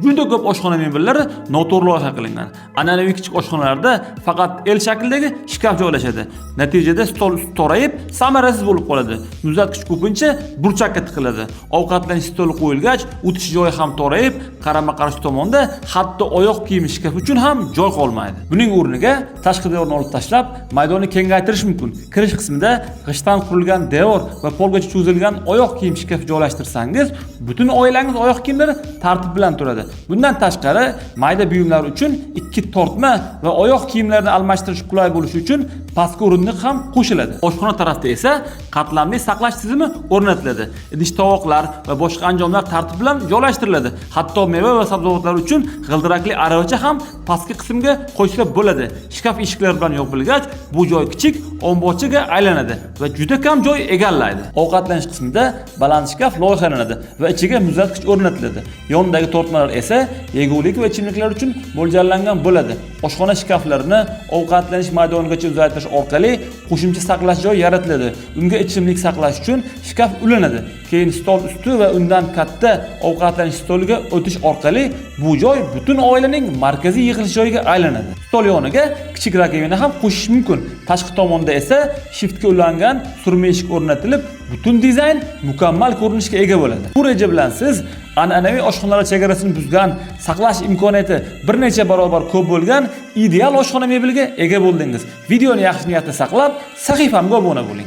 juda ko'p oshxona mebellari noto'g'ri loyiha qilingan. An'anaviy kichik oshxonalarda faqat L shaklidagi shkaf joylashadi. Natijada stol usti torayib, samarasiz bo'lib qoladi. Muzlatgich ko'pincha burchakka tiqiladi. Ovqatlanish stoli qo'yilgach, o'tish joyi ham torayib, qarama-qarshi tomonda hatto oyoq kiyim shkaf uchun ham joy qolmaydi. Buning o'rniga tashqi devorni olib tashlab, maydonni kengaytirish mumkin. Kirish qismida g'ishtdan qurilgan devor va polgacha cho'zilgan oyoq kiyim shkaf joylashtirsangiz, butun oilangiz oyoq kiyimlari tartib bilan turadi. Bundan tashqari, mayda buyumlar uchun ikki tortma va oyoq kiyimlarini almashtirish qulay bo'lishi uchun pastki o'rindiq ham qo'shiladi. Oshxona tarafda esa qatlamli saqlash tizimi o'rnatiladi. Idish-tovoqlar va boshqa anjomlar tartib bilan joylashtiriladi. Hatto meva va sabzavotlar uchun g'ildirakli aravacha ham pastki qismga qo'shilib bo'ladi. Shkaf eshiklari bilan yopilgach, bu joy kichik omborchaga aylanadi va juda kam joy egallaydi. Ovqatlanish qismida baland shkaf loyihalanadi va ichiga muzlatgich o'rnatiladi. Yonidagi tortmalar esa yegulik va ichimliklar uchun mo'ljallangan bo'ladi. Oshxona shkaflarini ovqatlanish maydonigacha uzaytirish orqali qo'shimcha saqlash joyi yaratiladi. Unga ichimlik saqlash uchun shkaf ulanadi. Keyin stol usti va undan katta ovqatlanish stoliga o'tish orqali bu joy butun oilaning markaziy yig'ilish joyiga aylanadi. Stol yoniga kichik rakvina ham qo'shish mumkin. Tashqi tomonda esa shiftga ulangan surma eshik o'rnatilib, butun dizayn mukammal ko'rinishga ega bo'ladi. Bu reja bilan siz an'anaviy oshxonalar chegarasini buzgan, saqlash imkoniyati bir necha barobar ko'p bo'lgan ideal oshxona mebeliga ega bo'ldingiz. Videoni yaxshi niyatda saqlab, sahifamga obuna bo'ling.